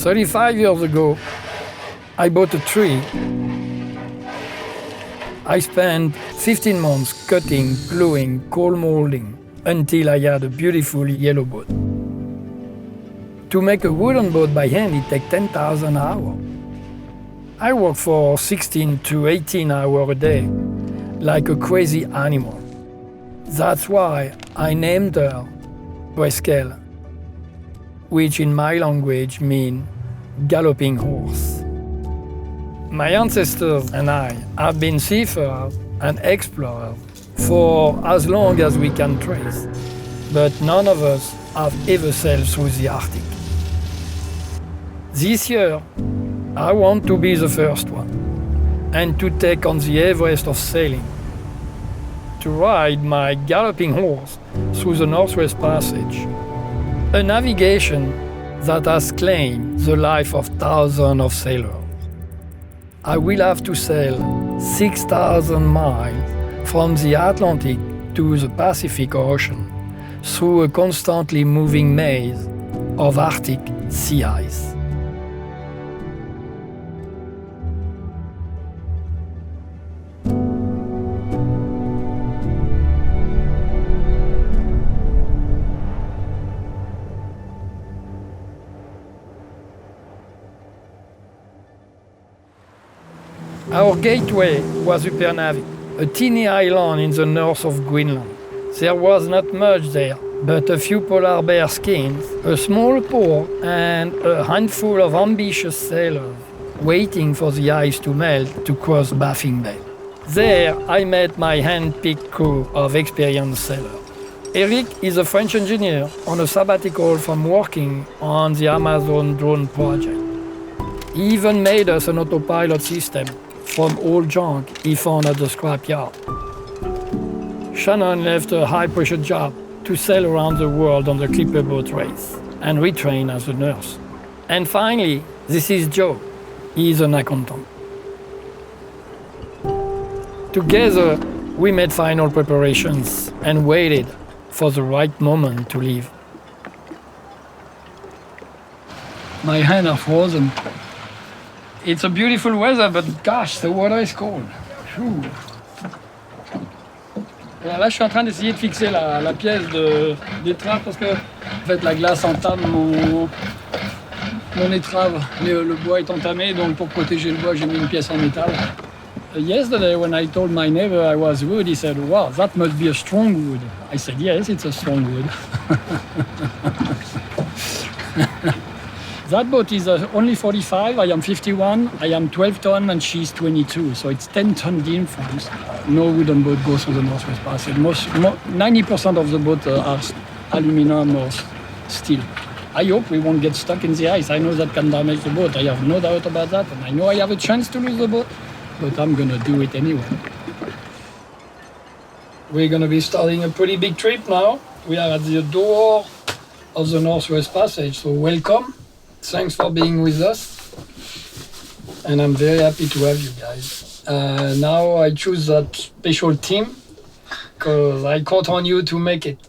35 years ago, I bought a tree. I spent 15 months cutting, gluing, cold molding until I had a beautiful yellow boat. To make a wooden boat by hand, it takes 10,000 hours. I work for 16 to 18 hours a day, like a crazy animal. That's why I named her Breskell, which in my language means galloping horse. My ancestors and I have been seafarers and explorers for as long as we can trace, but none of us have ever sailed through the Arctic. This year, I want to be the first one, and to take on the Everest of sailing, to ride my galloping horse through the Northwest Passage, a navigation that has claimed the life of thousands of sailors. I will have to sail 6,000 miles from the Atlantic to the Pacific Ocean through a constantly moving maze of Arctic sea ice. Our gateway was Upernavik, a teeny island in the north of Greenland. There was not much there, but a few polar bear skins, a small port, and a handful of ambitious sailors waiting for the ice to melt to cross Baffin Bay. There, I met my hand-picked crew of experienced sailors. Eric is a French engineer on a sabbatical from working on the Amazon drone project. He even made us an autopilot system from old junk he found at the scrapyard. Shannon left a high-pressure job to sail around the world on the clipper boat race and retrain as a nurse. And finally, this is Joe. He is an accountant. Together, we made final preparations and waited for the right moment to leave. My hands are frozen. It's a beautiful weather, but gosh, the water is cold. Whew. Alors là, je suis en train d'essayer de fixer la pièce d'étrave parce que en fait, la glace entame mon étrave. Le bois est entamé, donc pour protéger le bois, j'ai mis une pièce en métal. Yesterday, when I told my neighbor I was wood, he said, "Wow, that must be a strong wood." I said, "Yes, it's a strong wood." That boat is only 45, I am 51, I am 12 ton and she's 22, so it's 10 ton difference. No wooden boat goes through the Northwest Passage. 90% of the boat are aluminum or steel. I hope we won't get stuck in the ice. I know that can damage the boat, I have no doubt about that, and I know I have a chance to lose the boat, but I'm gonna do it anyway. We're gonna be starting a pretty big trip now. We are at the door of the Northwest Passage, so welcome. Thanks for being with us, and I'm very happy to have you guys. Now I choose that special team because I count on you to make it.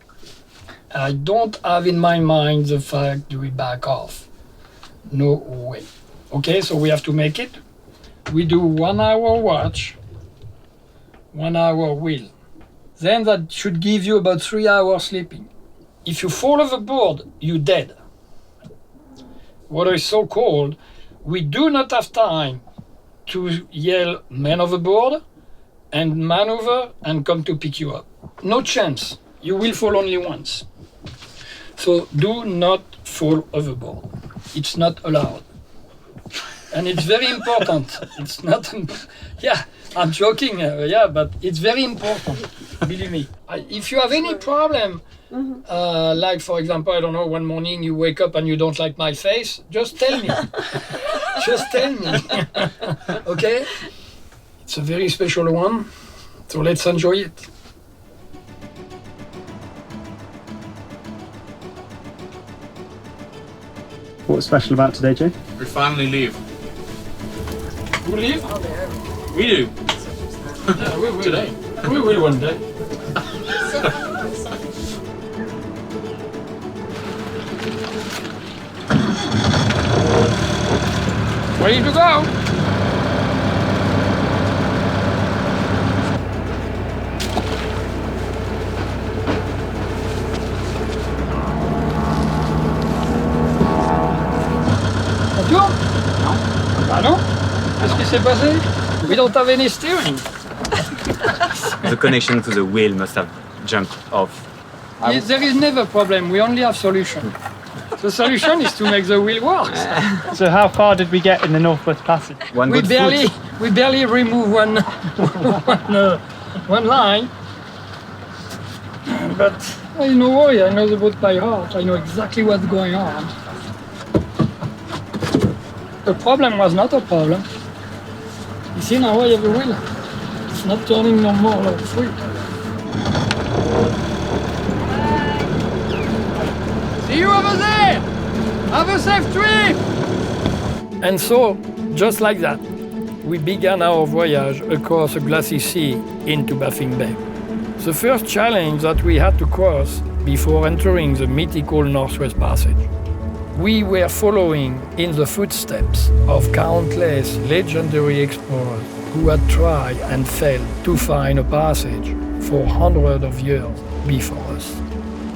I don't have in my mind the fact that we back off. No way. Okay, so we have to make it. We do 1 hour watch, 1 hour wheel. Then that should give you about 3 hours sleeping. If you fall overboard, you're dead. Water is so cold, we do not have time to yell man overboard and maneuver and come to pick you up. No chance. You will fall only once. So do not fall overboard. It's not allowed. And it's very important. It's not, yeah, I'm joking, but it's very important, believe me. If you have any problem, like for example, I don't know, one morning you wake up and you don't like my face, just tell me. Just tell me. Okay? It's a very special one, so let's enjoy it. What's special about today, Jay? We finally leave. We leave? We do. Yeah, we will. Today. We will one day. Ready to go. Ça tourne? Non. Ah non? Qu'est-ce qui s'est passé? We don't have any steering. The connection to the wheel must have jumped off. There is never a problem, we only have solution. The solution is to make the wheel work. So how far did we get in the Northwest Passage? One We good foot. barely remove one line. But no worry, I know the boat by heart. I know exactly what's going on. The problem was not a problem. You see now I have a wheel. It's not turning no more like free. See you over there! Have a safe trip! And so, just like that, we began our voyage across a glassy sea into Baffin Bay. The first challenge that we had to cross before entering the mythical Northwest Passage. We were following in the footsteps of countless legendary explorers who had tried and failed to find a passage for hundreds of years before us.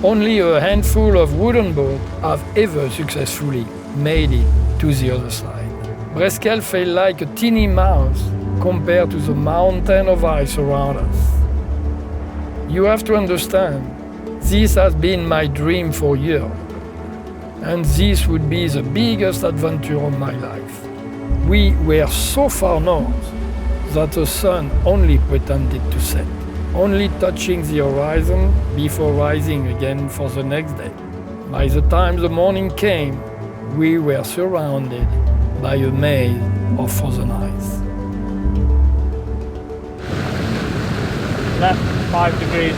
Only a handful of wooden boats have ever successfully made it to the other side. Breskell felt like a teeny mouse compared to the mountain of ice around us. You have to understand, this has been my dream for years. And this would be the biggest adventure of my life. We were so far north that the sun only pretended to set, only touching the horizon before rising again for the next day. By the time the morning came, we were surrounded by a maze of frozen ice. Left 5 degrees.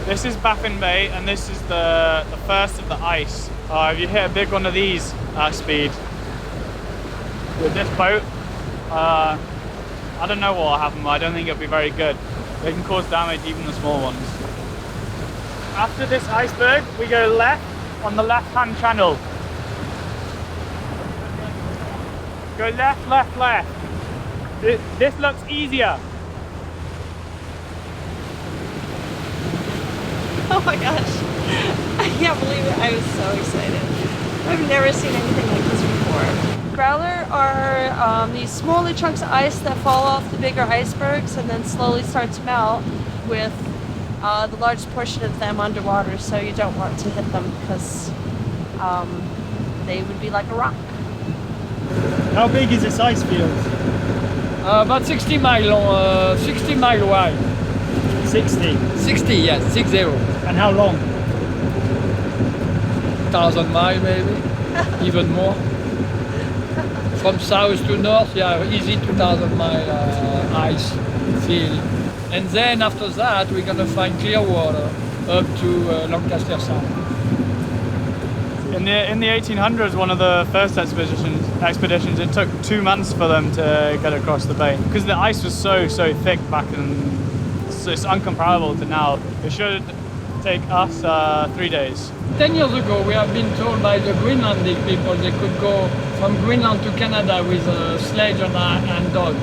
This is Baffin Bay, and this is the first of the ice. If you hit a big one of these at speed with this boat, I don't know what will happen, but I don't think it'll be very good. They can cause damage, even the small ones. After this iceberg, we go left on the left-hand channel. Go left, left, left. This looks easier. Oh my gosh, I can't believe it. I was so excited. I've never seen anything like this before. Growler are these smaller chunks of ice that fall off the bigger icebergs and then slowly start to melt with the largest portion of them underwater, so you don't want to hit them because they would be like a rock. How big is this ice field? About 60 miles long, 60 miles wide. 60. 60, yes, 60. And how long? 1,000 miles maybe, even more. From south to north, yeah, easy 2,000 mile ice field. And then after that, we're gonna find clear water up to Lancaster Sound. In the 1800s, one of the first expeditions, it took 2 months for them to get across the bay because the ice was so thick back then. So it's uncomparable to now. It should take us 3 days. 10 years ago, we have been told by the Greenlandic people they could go from Greenland to Canada with a sledge and dog.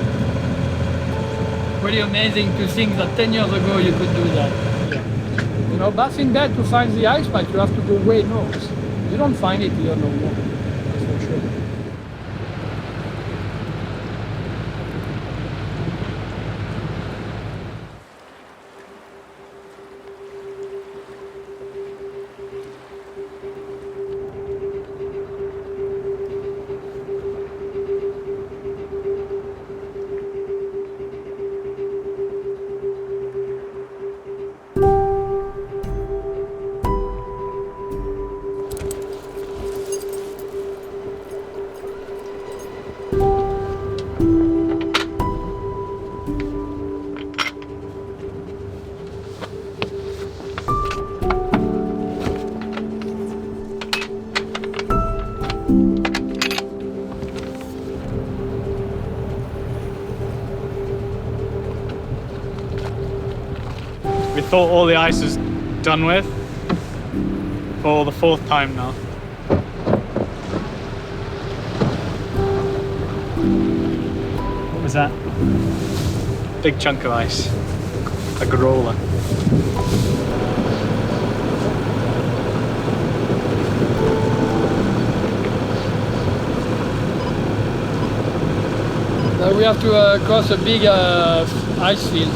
Pretty amazing to think that 10 years ago you could do that. Yeah. You know, Baffin Bay, to find the ice pack, you have to go way north. You don't find it here no more, that's for sure. We thought all the ice was done with for the 4th time now. was that? Big chunk of ice. A roller. Now we have to cross a big ice field.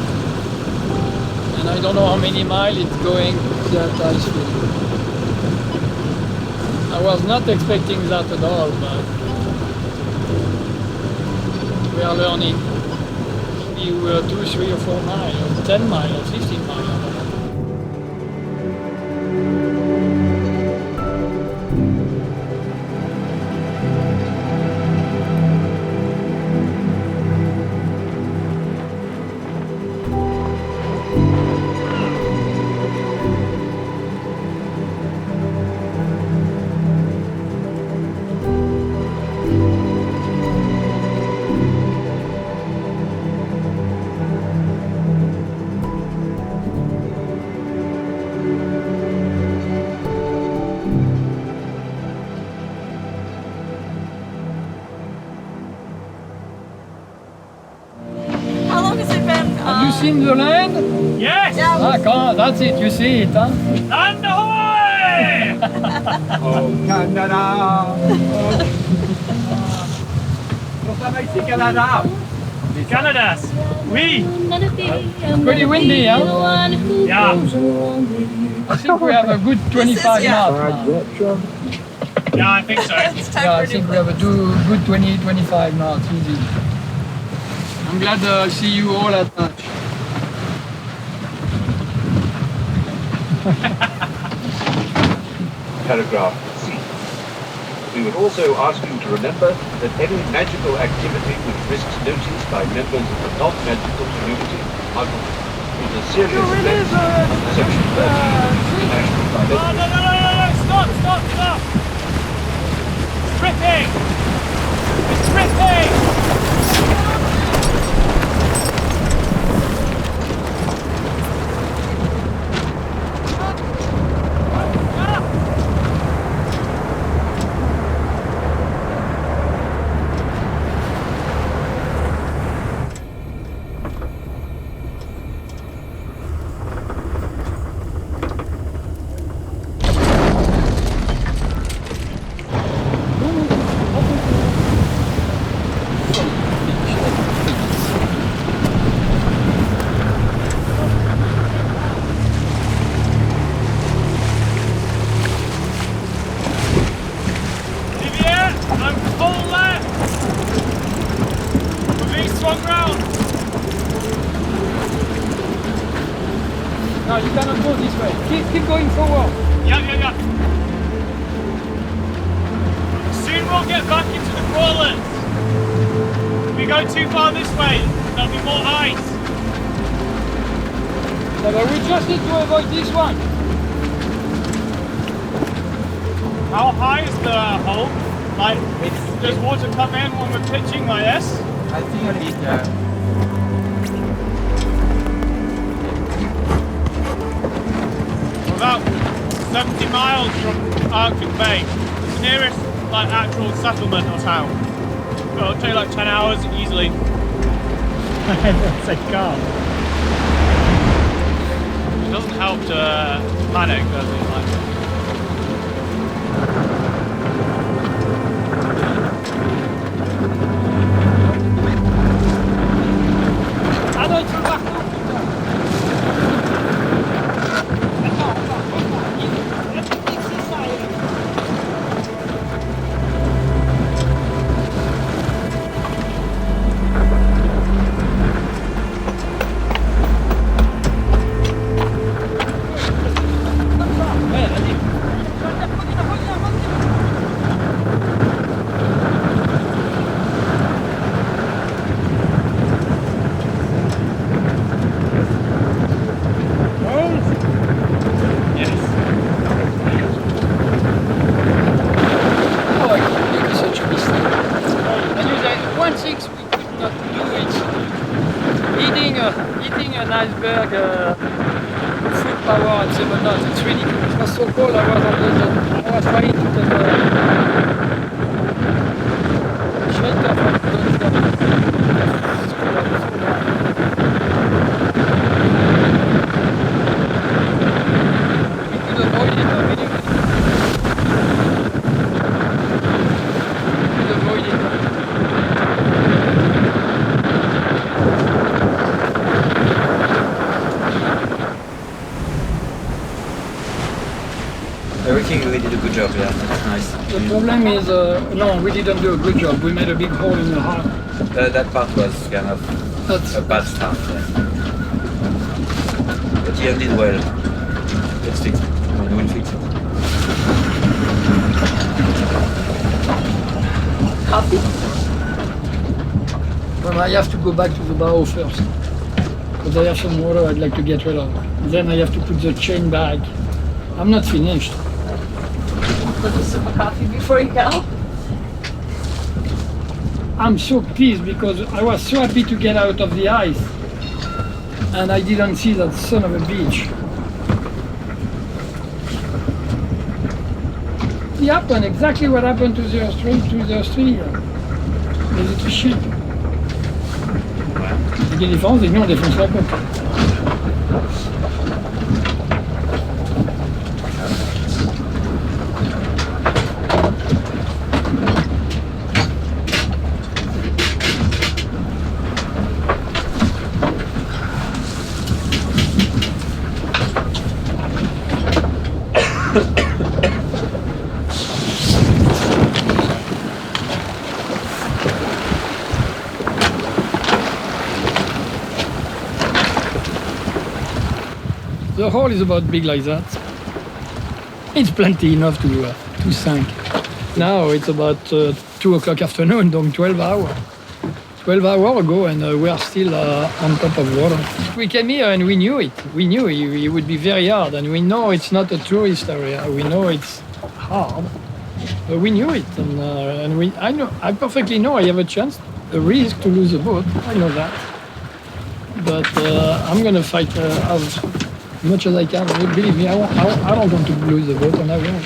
And I don't know how many miles it's going to that ice field. I was not expecting that at all, but we are learning. Maybe we were 2, 3 or 4 miles, or 10 miles, or 15 miles. I don't know. How long has it been? Have you seen the land? Yes! Yeah, Ah, come on, that's it, you see it, huh? And ahoy! Oh, Canada! Canada! Canada! Oui! Pretty windy, huh? Yeah. I think we have a good 25 yeah. knots now. Yeah, I think so. It's time Yeah, for I a think new we have a good 20-25 knots, easy. I'm glad to see you all at lunch. Paragraph C. We would also ask you to remember that any magical activity which risks notice by members of the non-magical community is a serious offence under Section 30 of the National No, Finalist. no! Stop! It's tripping! It's tripping! Olivier, I'm full left! We've swung round! No, you cannot go this way. Keep going forward. Yeah. Soon we'll get back into the crawlers. If we go too far this way, there'll be more ice. No, but we just need to avoid this one. How high is the hole? Like, does water come in when we're pitching like this? I think a liter. We're about 70 miles from Arctic Bay. It's the nearest like actual settlement or town. So it'll take like 10 hours easily. That's a car. It doesn't help to panic, does it? Like, Ah non, il faut le parcours, putain. Attends. Il faut fixer ça, Ouais, vas-y. Oh, it was such a mistake. And you say, one thing we could not do is eating an iceberg full power at 7 knots. It's ridiculous. It was so cold, I was trying to take shelter from the think we did a good job, yeah. That's nice. The problem is, no, we didn't do a good job. We made a big hole in the hull. That part was kind of That's a bad start, yeah. But Ian did well. Let's fix it. We'll fix it. happy. Well, I have to go back to the bow first. Because I have some water I'd like to get rid of. Then I have to put the chain back. I'm not finished. Little sip of coffee before you go. I'm so pissed because I was so happy to get out of the ice. And I didn't see that son of a bitch. It happened exactly what happened to the Australia. Les Autrichiens. Ce qui est différent, c'est que nous on défonce la coque. The hole is about big like that. It's plenty enough to sink. Now it's about 2 o'clock afternoon, donc 12 hours. 12 hours ago and we are still on top of water. We came here and we knew it. We knew it would be very hard and we know it's not a tourist area. We know it's hard, but we knew it I perfectly know I have a chance, a risk to lose the boat. I know that. But I'm gonna fight as much as I can. Believe me, I don't want to lose the boat, and I won't.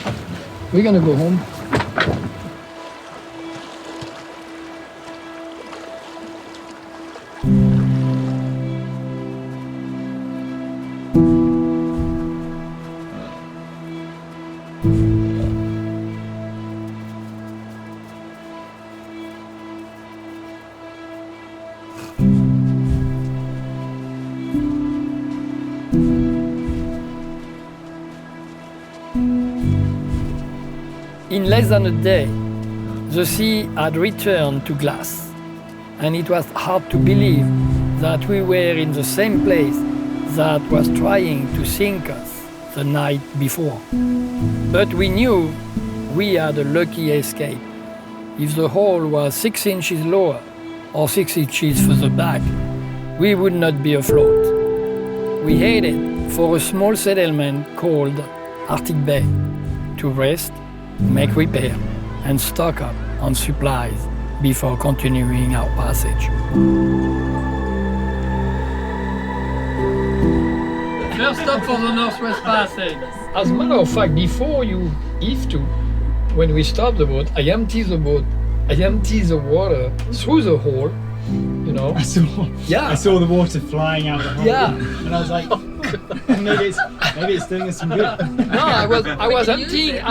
We're gonna go home. In less than a day, the sea had returned to glass, and it was hard to believe that we were in the same place that was trying to sink us the night before. But we knew we had a lucky escape. If the hole was 6 inches lower or 6 inches further back, we would not be afloat. We headed for a small settlement called Arctic Bay to rest, make repair, and stock up on supplies before continuing our passage. First stop for the Northwest Passage. As a matter of fact, before you heave to, when we stop the boat, I empty the water through the hole, you know. I saw the water flying out the hole. Yeah. And I was like, maybe it's doing us some good. No, I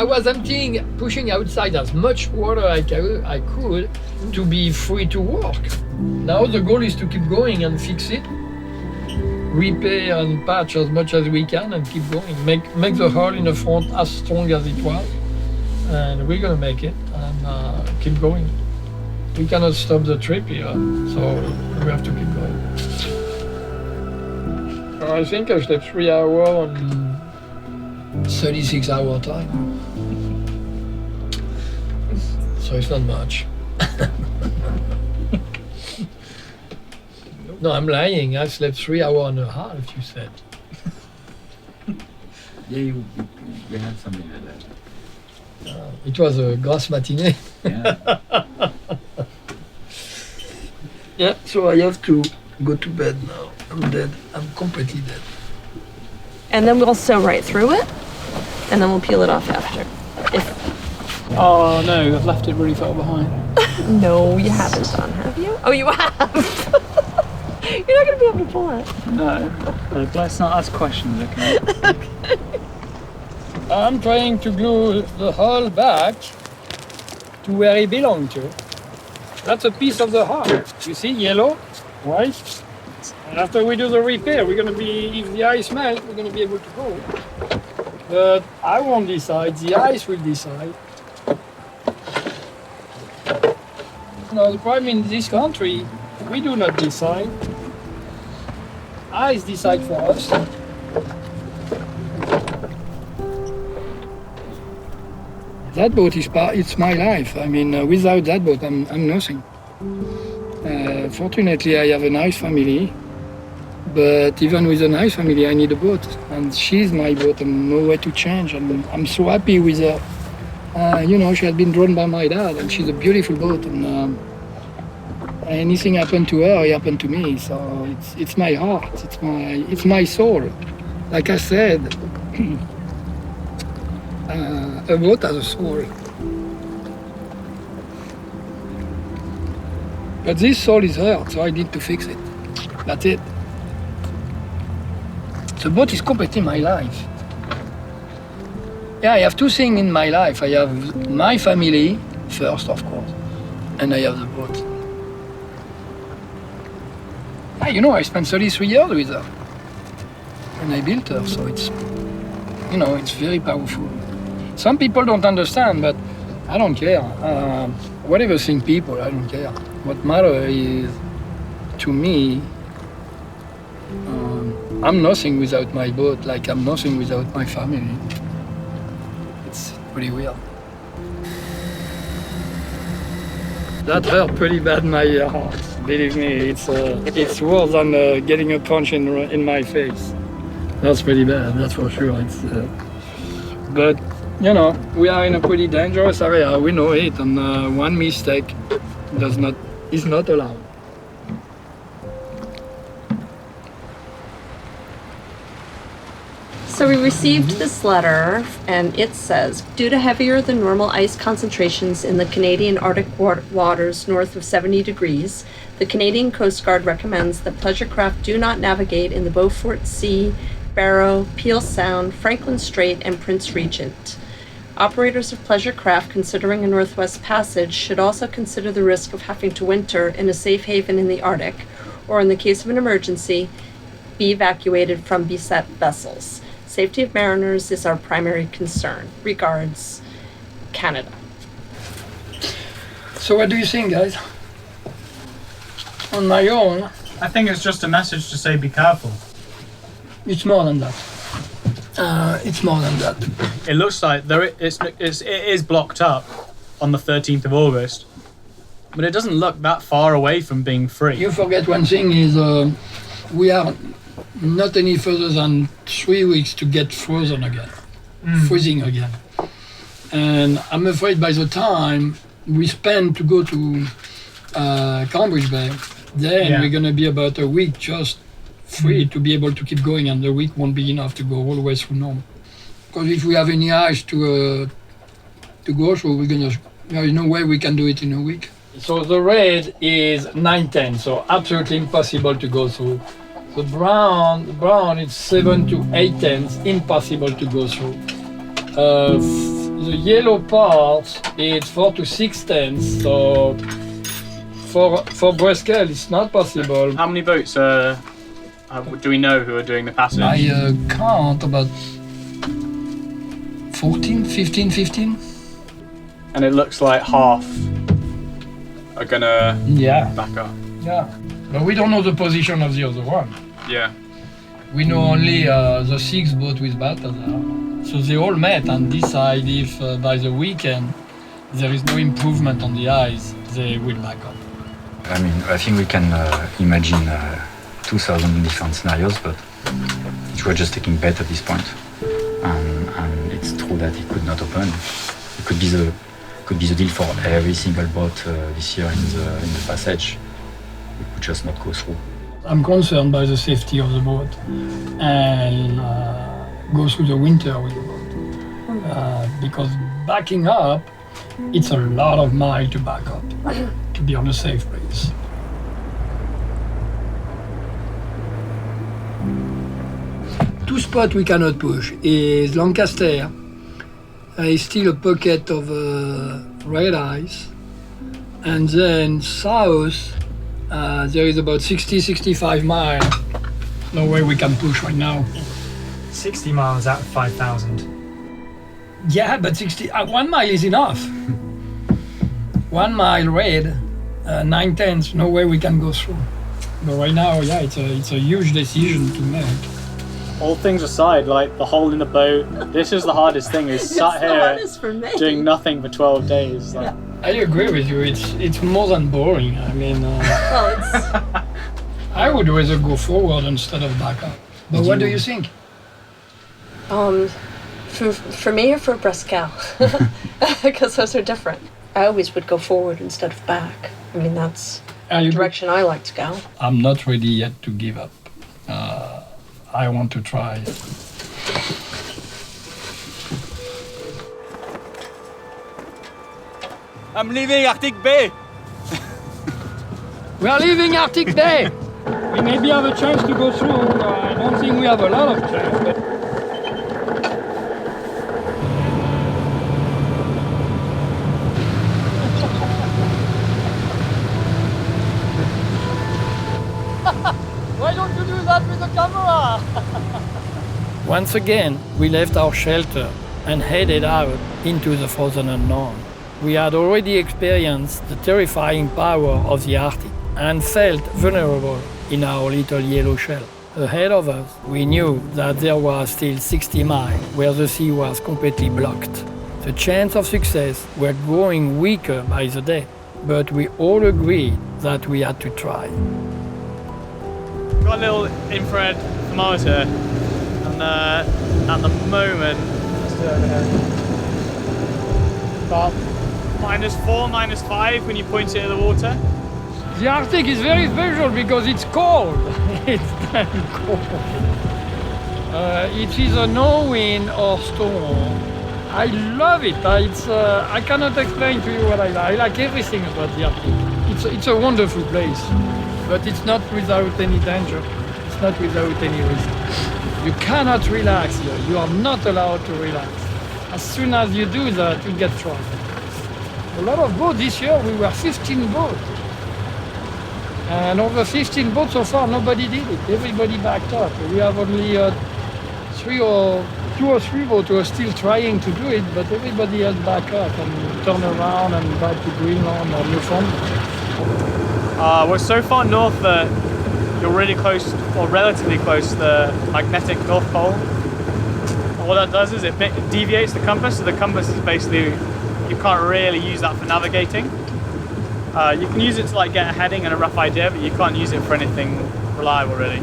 was emptying, pushing outside as much water I could to be free to work. Now the goal is to keep going and fix it, repair and patch as much as we can and keep going. Make the hull in the front as strong as it was, and we're gonna make it and keep going. We cannot stop the trip here, so we have to keep going. I think I slept 3 hours on 36-hour time. So it's not much. No, I'm lying. I slept 3 hours and a half, you said. Yeah, we had something like that. It was a grass matinee. Yeah. Yeah, so I have to go to bed now. I'm dead. I'm completely dead. And then we'll sew right through it, and then we'll peel it off after. Oh no, I've left it really far behind. No, you haven't done, have you? Oh, you have. You're not gonna be able to pull it. No, let's not ask questions, okay? I'm trying to glue the hull back to where it belongs to. That's a piece of the hull. You see, yellow, white. And after we do the repair, we're going to be, if the ice melts, we're going to be able to go. But I won't decide, the ice will decide. No, the problem in this country, we do not decide. Ice decide for us. That boat is it's my life. I mean, without that boat, I'm nothing. Fortunately, I have a nice family. But even with a nice family, I need a boat. And she's my boat and no way to change. And I'm so happy with her. She had been drawn by my dad and she's a beautiful boat. And anything happened to her, it happened to me. So it's my heart, it's my soul. Like I said, a boat has a soul. But this soul is hurt, so I need to fix it. That's it. The boat is completely my life. Yeah, I have two things in my life. I have my family first, of course, and I have the boat. I spent 33 years with her, and I built her, so it's very powerful. Some people don't understand, but I don't care. Whatever think people, I don't care. What matters is, to me, I'm nothing without my boat, like I'm nothing without my family. It's pretty weird. That hurt pretty bad my heart. Believe me, it's worse than getting a punch in my face. That's pretty bad, that's for sure. But we are in a pretty dangerous area. We know it, and one mistake is not allowed. So we received this letter, and it says, due to heavier than normal ice concentrations in the Canadian Arctic waters north of 70 degrees, the Canadian Coast Guard recommends that pleasure craft do not navigate in the Beaufort Sea, Barrow, Peel Sound, Franklin Strait, and Prince Regent. Operators of pleasure craft considering a Northwest Passage should also consider the risk of having to winter in a safe haven in the Arctic, or in the case of an emergency, be evacuated from beset vessels. Safety of mariners is our primary concern. Regards, Canada. So what do you think, guys? On my own, I think it's just a message to say be careful. it's more than that. It's more than that. It looks like it is blocked up on the 13th of August, but it doesn't look that far away from being free. You forget one thing is we are not any further than 3 weeks to get frozen again, freezing again. And I'm afraid by the time we spend to go to Cambridge Bay, then we're going to be about a week just free to be able to keep going, and the week won't be enough to go all the way through normal. Because if we have any ice to go through, there is no way we can do it in a week. So the red is 9-10, so absolutely impossible to go through. The brown is 7 to 8 tenths, impossible to go through. The yellow part is 4 to 6 tenths, so for Breskell it's not possible. How many boats do we know who are doing the passage? I count about 15. And it looks like half are gonna back up. Yeah, but we don't know the position of the other one. Yeah. We know only the 6 boat with Balthazar. So they all met and decide if by the weekend there is no improvement on the ice, they will back up. I mean, I think we can imagine 2,000 different scenarios, but we're just taking bet at this point. And it's true that it could not open. It could be the deal for every single boat this year in the passage. We could just not go through. I'm concerned by the safety of the boat and go through the winter with the boat. Because backing up, it's a lot of miles to back up, to be on a safe place. Two spots we cannot push is Lancaster. Is still a pocket of red ice. And then south, there is about 60-65 miles. No way we can push right now. 60 miles out of 5,000. Yeah, but 1 mile is enough. 1 mile red, 9/10, no way we can go through. But right now, yeah, it's a huge decision to make. All things aside, like the hole in the boat, this is the hardest thing. Is sat the here hardest for me. doing nothing for 12 days. Like, I agree with you. It's more than boring. I mean, Well, it's I would rather go forward instead of back up. But what do you think? for me or for Breskell, because those are different. I always would go forward instead of back. I mean, that's the direction I like to go. I'm not ready yet to give up. I want to try. I'm leaving Arctic Bay. We are leaving Arctic Bay. We maybe have a chance to go through. I don't think we have a lot of chance. But Why don't you do that with the camera? once again, we left our shelter and headed out into the frozen unknown. We had already experienced the terrifying power of the Arctic and felt vulnerable in our little yellow shell. Ahead of us, we knew that there was still 60 miles where the sea was completely blocked. The chance of success were growing weaker by the day, but we all agreed that we had to try. Got a little infrared thermometer, and at the moment, let's do it over here. About -4, -5 when you point it at the water. The Arctic is very special because it's cold. It's very cold. It is a no wind or storm. I love it. I cannot explain to you what I like. I like everything about the Arctic. It's a wonderful place, but it's not without any danger. It's not without any risk. You cannot relax here. You are not allowed to relax. As soon as you do that, you get trapped. A lot of boats this year. We were 15 boats. And over 15 boats so far, nobody did it. Everybody backed up. We have only 2 or 3 boats who are still trying to do it, but everybody else back up and turn around and back to Greenland or Newfoundland. We're so far north that you're really close, or relatively close, to the magnetic North Pole. And what that does is it deviates the compass, so the compass is basically, you can't really use that for navigating. You can use it to like get a heading and a rough idea, but you can't use it for anything reliable really.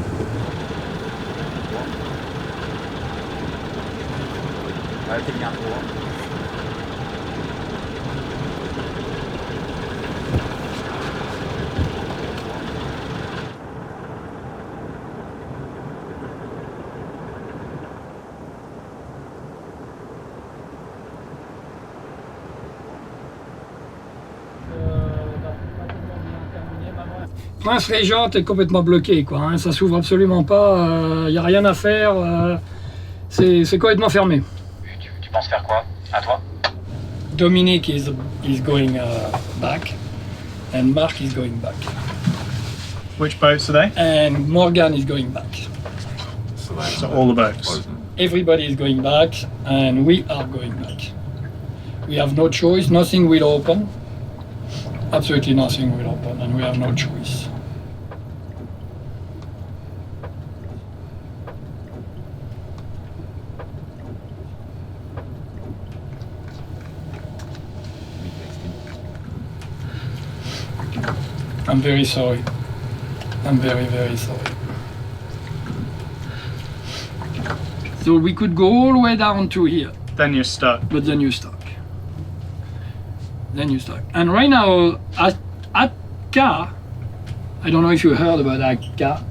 Prince Régent est complètement bloqué, quoi. Hein. Ça s'ouvre absolument pas. Y a rien à faire. C'est complètement fermé. Tu penses faire quoi? À toi? Dominic is going back, and Mark is going back, Which boats are they? and Morgan is going back. So all the boats. Everybody is going back, and we are going back. We have no choice. Nothing will open. Absolutely nothing will open, and we have no choice. I'm very sorry. I'm very, very sorry. So we could go all the way down to here, Then you're stuck. but then you're stuck. Then you're stuck. And right now, Atka, I don't know if you heard about Atka.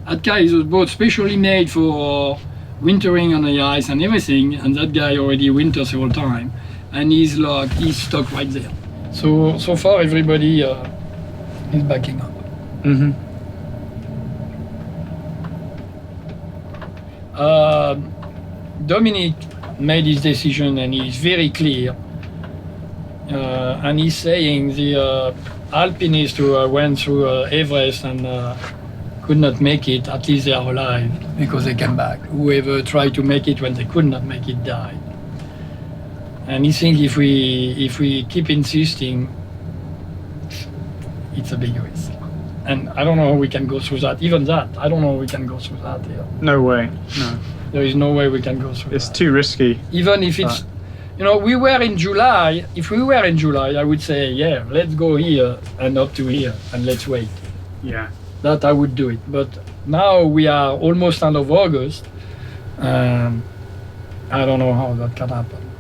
Atka is a boat specially made for wintering on the ice and everything, and that guy already wintered several times, and he's stuck right there. So far, everybody is backing up. Mm-hmm. Dominic made his decision, and he's very clear. And he's saying the alpinists who went through Everest and could not make it, at least they are alive because they came back. Whoever tried to make it when they could not make it died. And he think if we keep insisting, it's a big risk. And I don't know how we can go through that. Even that, I don't know how we can go through that here. No way. No. There is no way we can go through It's that. too risky. Even if it's, we were in July. If we were in July, I would say, yeah, let's go here and up to here and let's wait. Yeah. That I would do it. But now we are almost end of August. I don't know how that can happen.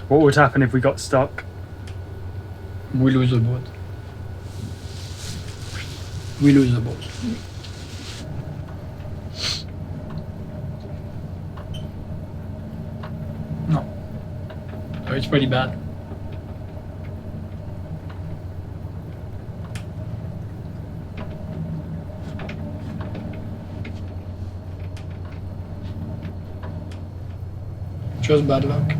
What would happen if we got stuck? We lose the boat. We lose the boat. No. So it's pretty bad. Just bad luck.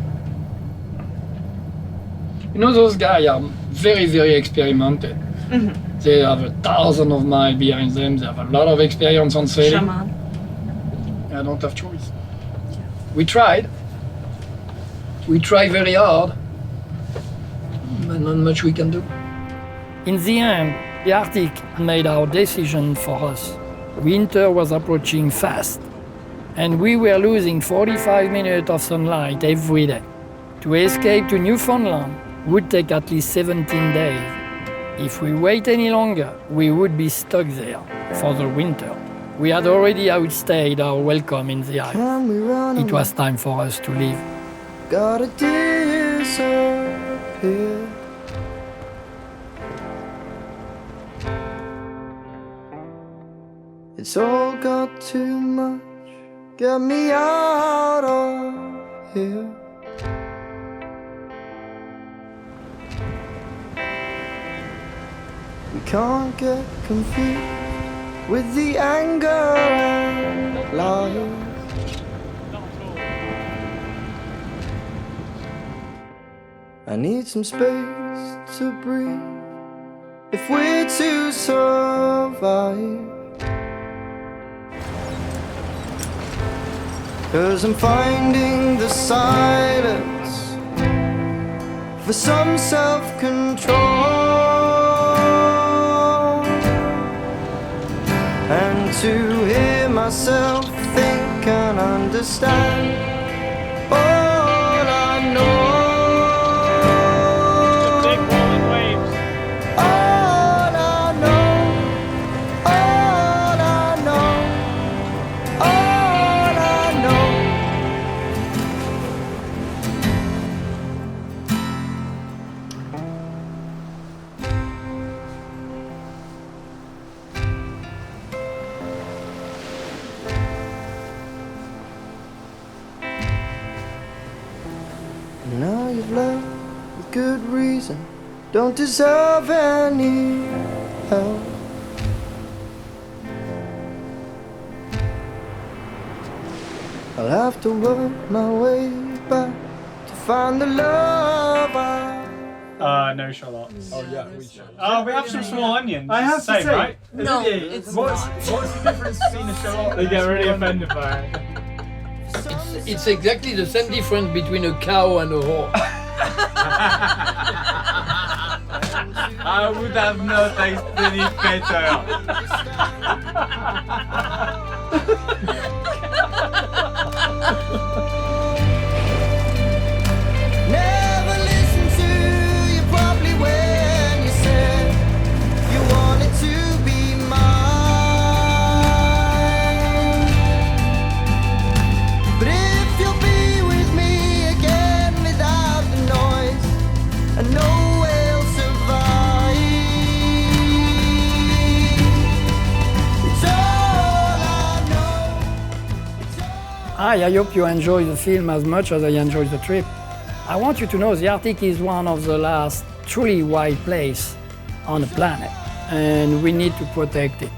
Those guys are very, very experimented. Mm-hmm. They have 1,000 of miles behind them. They have a lot of experience on sailing. Shaman. I don't have choice. We tried. We try very hard, but not much we can do. In the end, the Arctic made our decision for us. Winter was approaching fast, and we were losing 45 minutes of sunlight every day. To escape to Newfoundland would take at least 17 days. If we wait any longer, we would be stuck there for the winter. We had already outstayed our welcome in the ice. It was time for us to leave. Gotta disappear. It's all got too much. Get me out of here. We can't get confused with the anger and lies. I need some space to breathe if we're to survive. 'Cause I'm finding the silence for some self-control, and to hear myself think and understand all I know. Now you've left with good reason, don't deserve any help. I'll have to work my way back to find the love No shallots. Oh yeah, we should. Oh, we have some small onions. I have It's the to say, right? No, it's What's not. the difference between a shallot? They get really offended by it. It's exactly the same difference between a cow and a horse. I would have not tasted it better. Never listen to you properly when you said you wanted to be mine. But if you'll be with me again without the noise, I know we'll survive. It's all I know. Hi, I hope you enjoy the film as much as I enjoyed the trip. I want you to know the Arctic is one of the last truly wild places on the planet, and we need to protect it.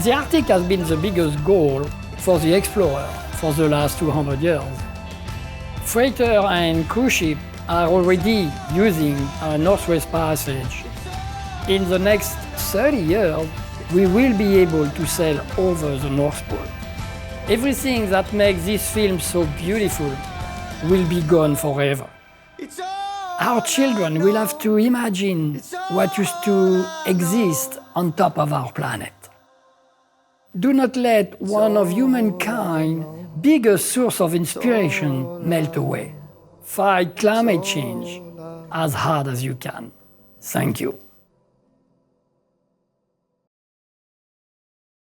The Arctic has been the biggest goal for the explorer for the last 200 years. Freighter and cruise ship are already using a Northwest Passage. In the next 30 years, we will be able to sail over the North Pole. Everything that makes this film so beautiful will be gone forever. Our children will have to imagine what used to exist on top of our planet. Do not let one of humankind's biggest source of inspiration melt away. Fight climate change as hard as you can. Thank you.